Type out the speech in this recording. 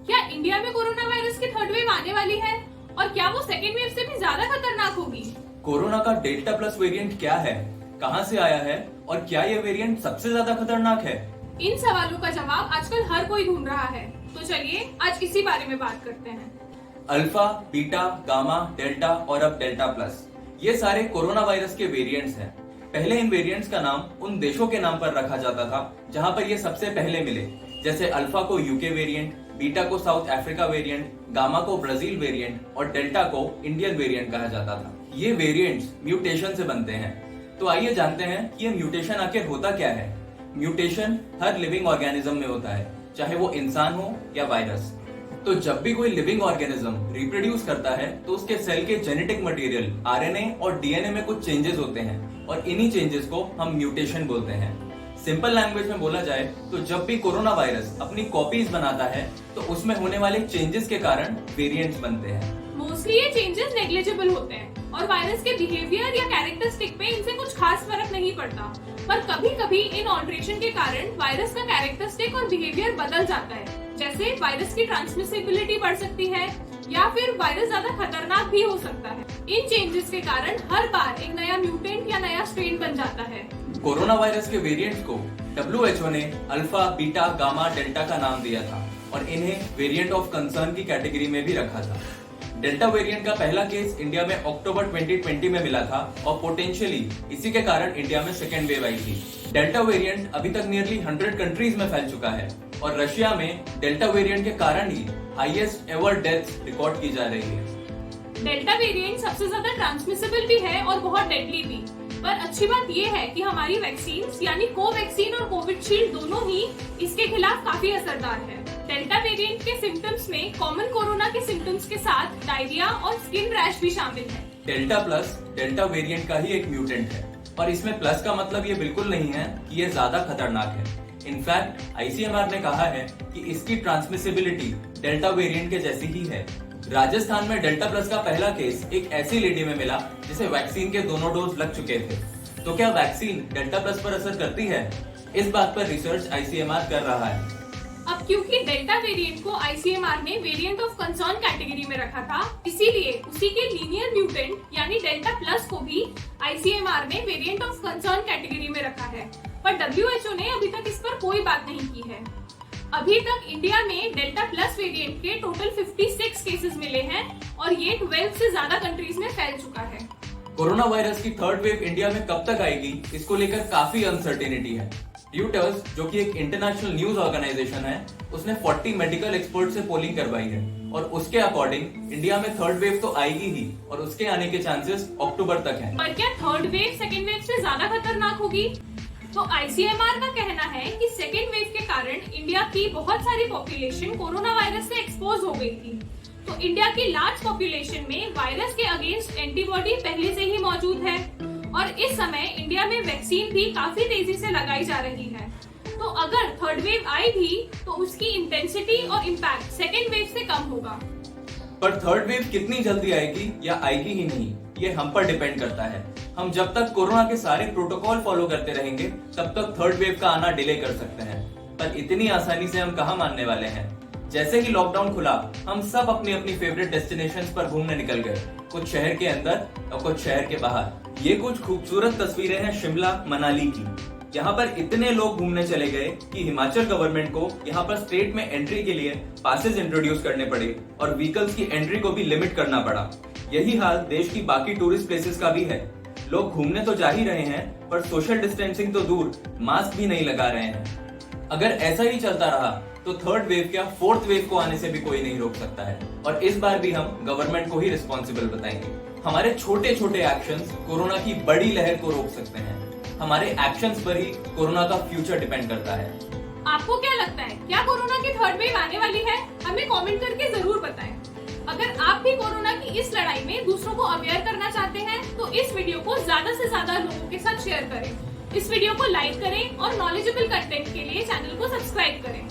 क्या इंडिया में corona virus की थर्ड वेव आने वाली है और क्या वो सेकेंड वेव से भी ज्यादा खतरनाक होगी? कोरोना का डेल्टा प्लस वेरिएंट क्या है, कहां से आया है और क्या ये वेरिएंट सबसे ज्यादा खतरनाक है? इन सवालों का जवाब आजकल हर कोई ढूंढ रहा है, तो चलिए आज इसी बारे में बात करते हैं। अल्फा, बीटा, गामा, डेल्टा और अब डेल्टा प्लस, ये सारे कोरोना वायरस के वेरिएंट्स हैं। पहले इन वेरिएंट्स का नाम उन देशों के नाम पर रखा जाता था जहां पर ये सबसे पहले मिले, जैसे अल्फा को यूके वेरिएंट, बीटा को साउथ अफ्रीका वेरिएंट, गामा को ब्राजील वेरिएंट और डेल्टा को इंडियन वेरिएंट कहा जाता था। ये वेरिएंट्स म्यूटेशन से बनते हैं। तो आइए जानते हैं कि ये म्यूटेशन आखिर होता क्या है। म्यूटेशन हर लिविंग ऑर्गेनिज्म में होता है, चाहे वो इंसान हो या वायरस। तो जब भी कोई लिविंग ऑर्गेनिज्म रिप्रोड्यूस करता है तो उसके सेल के जेनेटिक मटेरियल आरएनए और डीएनए में कुछ चेंजेस होते हैं और इन्हीं चेंजेस को हम म्यूटेशन बोलते हैं। सिंपल लैंग्वेज में बोला जाए तो जब भी कोरोना वायरस अपनी कॉपीज बनाता है तो उसमें होने वाले चेंजेस के कारण वेरिएंट्स बनते हैं। मोस्टली ये चेंजेस नेग्लिजिबल होते हैं और वायरस के बिहेवियर या कैरेक्टरिस्टिक पे इनसे कुछ खास फर्क नहीं पड़ता, पर कभी कभी इन ऑल्ट्रेशन के कारण वायरस का कैरेक्टरिस्टिक और बिहेवियर बदल जाता है। जैसे वायरस की ट्रांसमिसिबिलिटी बढ़ सकती है या फिर वायरस ज्यादा खतरनाक भी हो सकता है। इन चेंजेस के कारण हर बार एक नया म्यूटेंट या नया स्ट्रेन बन जाता है। कोरोना वायरस के वेरिएंट्स को WHO ने अल्फा, बीटा, गामा, डेल्टा का नाम दिया था और इन्हें वेरिएंट ऑफ कंसर्न की कैटेगरी में भी रखा था। डेल्टा वेरिएंट का पहला केस इंडिया में अक्टूबर 2020 में मिला था और पोटेंशियली इसी के कारण इंडिया में सेकेंड वेव आई थी। डेल्टा वेरिएंट अभी तक नियरली 100 कंट्रीज में फैल चुका है और रशिया में डेल्टा वेरिएंट के कारण ही हाईएस्ट एवर डेथ्स रिकॉर्ड की जा रही है। डेल्टा वेरिएंट सबसे ज्यादा ट्रांसमिसिबल भी है और बहुत डेडली भी। पर अच्छी बात ये है कि हमारी वैक्सीन यानी कोवैक्सीन और कोविशील्ड दोनों ही इसके खिलाफ काफी असरदार है। डेल्टा वेरिएंट के सिम्टम्स में कॉमन कोरोना के सिम्टम्स के साथ डायरिया और स्किन रैश भी शामिल है। डेल्टा प्लस डेल्टा वेरिएंट का ही एक म्यूटेंट है और इसमें प्लस का मतलब ये बिल्कुल नहीं है कि ये ज्यादा खतरनाक है। इनफैक्ट ICMR ने कहा है कि इसकी ट्रांसमिसिबिलिटी डेल्टा वेरिएंट के जैसी ही है। राजस्थान में डेल्टा प्लस का पहला केस एक ऐसी लेडी में मिला जिसे वैक्सीन के दोनों डोज लग चुके थे। तो क्या वैक्सीन डेल्टा प्लस पर असर करती है? इस बात पर रिसर्च ICMR कर रहा है। अब क्योंकि डेल्टा वेरिएंट को ICMR ने वेरिएंट ऑफ कंसर्न कैटेगरी में रखा था, इसीलिए उसी के लीनियर म्यूटेंट यानी डेल्टा प्लस को भी ICMR ने वेरिएंट ऑफ कंसर्न कैटेगरी में रखा है। पर WHO ने अभी तक इस पर कोई बात नहीं की है। अभी तक इंडिया में डेल्टा प्लस वेरिएंट के टोटल 56 केसेस मिले हैं और ये 12 से ज्यादा कंट्रीज में फैल चुका है। कोरोना वायरस की थर्ड वेव इंडिया में कब तक आएगी, इसको लेकर काफी अनसर्टेनिटी है। ड्यूटर्स, जो कि एक इंटरनेशनल न्यूज ऑर्गेनाइजेशन है, उसने 40 मेडिकल एक्सपर्ट से पोलिंग करवाई है और उसके अकॉर्डिंग इंडिया में थर्ड वेव तो आएगी ही और उसके आने के चांसेस अक्टूबर तक हैं। पर क्या थर्ड वेव सेकेंड वेव से ज्यादा खतरनाक होगी? तो ICMR का कहना है कि सेकेंड वेव के कारण इंडिया की बहुत सारी पॉपुलेशन कोरोना वायरस से एक्सपोज हो गई थी। तो इंडिया की लार्ज पॉपुलेशन में वायरस के अगेंस्ट एंटीबॉडी पहले से ही मौजूद है और इस समय इंडिया में वैक्सीन भी काफी तेजी से लगाई जा रही है। तो अगर थर्ड वेव आई भी तो उसकी इंटेंसिटी और इम्पैक्ट सेकेंड वेव से कम होगा। पर थर्ड वेव कितनी जल्दी आएगी या आएगी ही नहीं, ये हम पर डिपेंड करता है। हम जब तक कोरोना के सारे प्रोटोकॉल फॉलो करते रहेंगे तब तक थर्ड वेव का आना डिले कर सकते हैं, पर इतनी आसानी से हम कहां मानने वाले हैं। जैसे ही लॉकडाउन खुला हम सब अपनी अपनी फेवरेट डेस्टिनेशंस पर घूमने निकल गए, कुछ शहर के अंदर और कुछ शहर के बाहर। ये कुछ खूबसूरत तस्वीरें हैं शिमला मनाली की। यहाँ पर इतने लोग घूमने चले गए कि हिमाचल गवर्नमेंट को यहाँ पर स्टेट में एंट्री के लिए पासेस इंट्रोड्यूस करने पड़े और व्हीकल्स की एंट्री को भी लिमिट करना पड़ा। यही हाल देश की बाकी टूरिस्ट प्लेसेस का भी है। लोग घूमने तो जा ही रहे हैं पर सोशल डिस्टेंसिंग तो दूर, मास्क भी नहीं लगा रहे हैं। अगर ऐसा ही चलता रहा तो थर्ड वेव क्या फोर्थ वेव को आने से भी कोई नहीं रोक सकता है और इस बार भी हम गवर्नमेंट को ही रिस्पॉन्सिबल बताएंगे। हमारे छोटे छोटे एक्शंस कोरोना की बड़ी लहर को रोक सकते हैं। हमारे एक्शंस पर ही कोरोना का फ्यूचर डिपेंड करता है। आपको क्या लगता है, क्या कोरोना की थर्ड वेव आने वाली है? हमें कमेंट करके जरूर बताएं। अगर आप भी कोरोना की इस लड़ाई में दूसरों को अवेयर करना चाहते हैं तो इस वीडियो को ज्यादा से ज्यादा लोगों के साथ शेयर करें। इस वीडियो को लाइक करें और नॉलेजेबल कंटेंट के लिए चैनल को सब्सक्राइब करें।